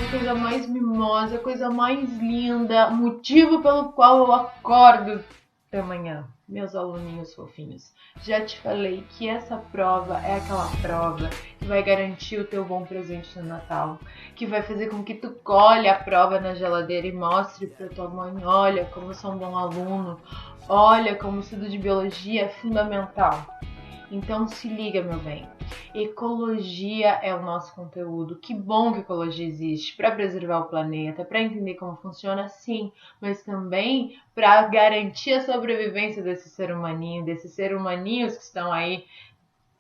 coisa mais mimosa, coisa mais linda, motivo pelo qual eu acordo da manhã. Meus aluninhos fofinhos, já te falei que essa prova é aquela prova que vai garantir o teu bom presente no Natal, que vai fazer com que tu colhe a prova na geladeira e mostre pra tua mãe, olha como eu sou um bom aluno, olha como o estudo de biologia é fundamental. Então se liga, meu bem, ecologia é o nosso conteúdo. Que bom que ecologia existe para preservar o planeta, para entender como funciona, sim, mas também para garantir a sobrevivência desses seres humaninhos que estão aí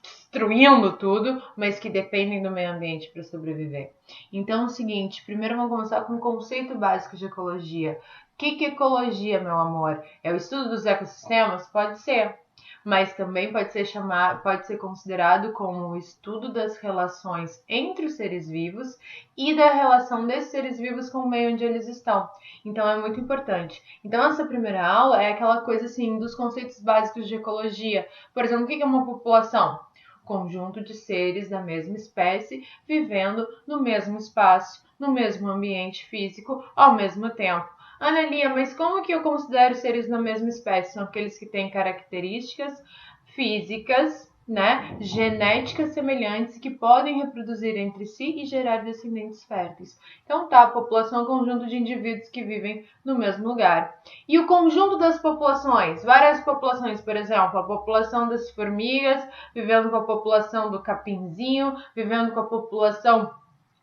destruindo tudo, mas que dependem do meio ambiente para sobreviver. Então é o seguinte, primeiro vamos começar com o conceito básico de ecologia. O que é ecologia, meu amor? É o estudo dos ecossistemas? Pode ser. Mas também pode ser considerado como o estudo das relações entre os seres vivos e da relação desses seres vivos com o meio onde eles estão. Então é muito importante. Então essa primeira aula é aquela coisa assim dos conceitos básicos de ecologia. Por exemplo, o que é uma população? Conjunto de seres da mesma espécie vivendo no mesmo espaço, no mesmo ambiente físico, ao mesmo tempo. Ana Lia, mas como que eu considero seres na mesma espécie? São aqueles que têm características físicas, né, genéticas semelhantes e que podem reproduzir entre si e gerar descendentes férteis. Então tá, a população é um conjunto de indivíduos que vivem no mesmo lugar. E o conjunto das populações? Várias populações, por exemplo, a população das formigas, vivendo com a população do capinzinho, vivendo com a população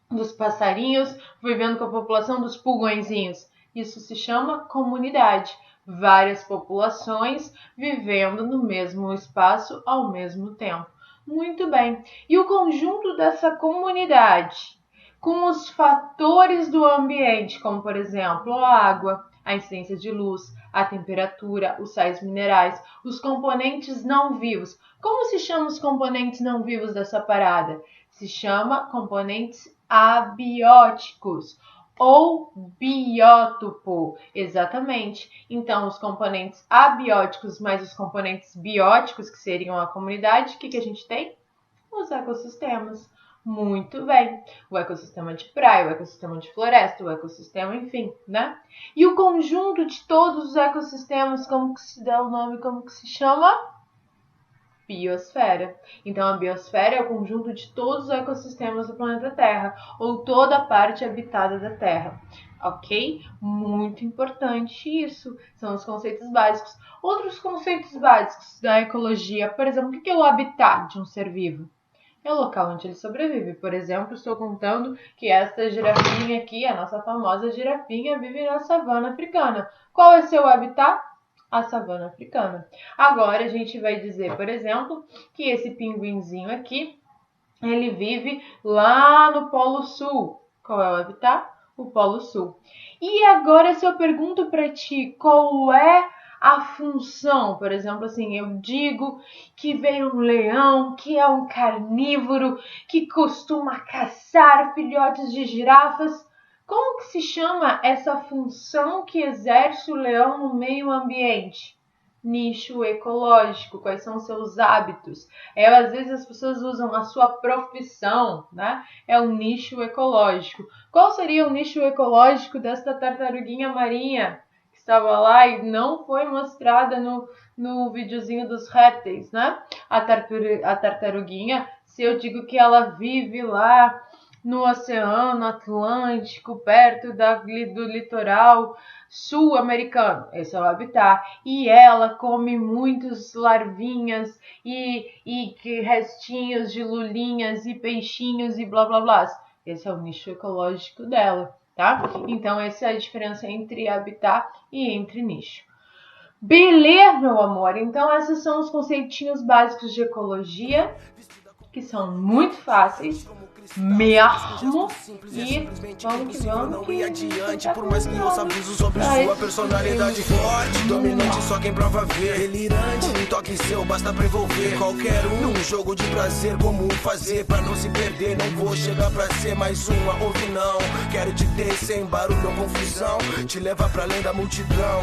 dos passarinhos, vivendo com a população dos pulgõezinhos. Isso se chama comunidade. Várias populações vivendo no mesmo espaço ao mesmo tempo. Muito bem. E o conjunto dessa comunidade, com os fatores do ambiente, como por exemplo a água, a incidência de luz, a temperatura, os sais minerais, os componentes não vivos. Como se chama os componentes não vivos dessa parada? Se chama componentes abióticos ou biótopo, exatamente. Então, os componentes abióticos mais os componentes bióticos, que seriam a comunidade, o que a gente tem? Os ecossistemas. Muito bem. O ecossistema de praia, o ecossistema de floresta, o ecossistema, enfim, né? E o conjunto de todos os ecossistemas, como que se dá o nome, como que se chama? Biosfera. Então, a biosfera é o conjunto de todos os ecossistemas do planeta Terra, ou toda a parte habitada da Terra. Ok? Muito importante isso. São os conceitos básicos. Outros conceitos básicos da ecologia, por exemplo, o que é o habitat de um ser vivo? É o local onde ele sobrevive. Por exemplo, estou contando que esta girafinha aqui, a nossa famosa girafinha, vive na savana africana. Qual é seu habitat? A savana africana. Agora a gente vai dizer, por exemplo, que esse pinguinzinho aqui, ele vive lá no Polo Sul. Qual é o habitat? O Polo Sul. E agora se eu pergunto para ti, qual é a função? Por exemplo, assim, eu digo que veio um leão, que é um carnívoro, que costuma caçar filhotes de girafas. Como que se chama essa função que exerce o leão no meio ambiente? Nicho ecológico. Quais são os seus hábitos? Às vezes as pessoas usam a sua profissão, né? É um nicho ecológico. Qual seria o nicho ecológico desta tartaruguinha marinha que estava lá e não foi mostrada no videozinho dos répteis, né? A tartaruguinha, se eu digo que ela vive lá no Oceano Atlântico, perto do litoral sul-americano. Esse é o habitat. E ela come muitos larvinhas e restinhos de lulinhas e peixinhos e blá blá blá. Esse é o nicho ecológico dela, tá? Então essa é a diferença entre habitat e entre nicho. Beleza, meu amor? Então esses são os conceitinhos básicos de ecologia, que são muito fáceis mesmo, e vamos que vamos ir adiante, por mais que ouça aviso sobre sua personalidade forte, dominante, só quem prova ver, delirante, um toque seu basta pra envolver qualquer um, num jogo de prazer comum fazer, pra não se perder, não vou chegar pra ser mais uma, ouve não, quero te ter sem barulho ou confusão, te levar pra além da multidão.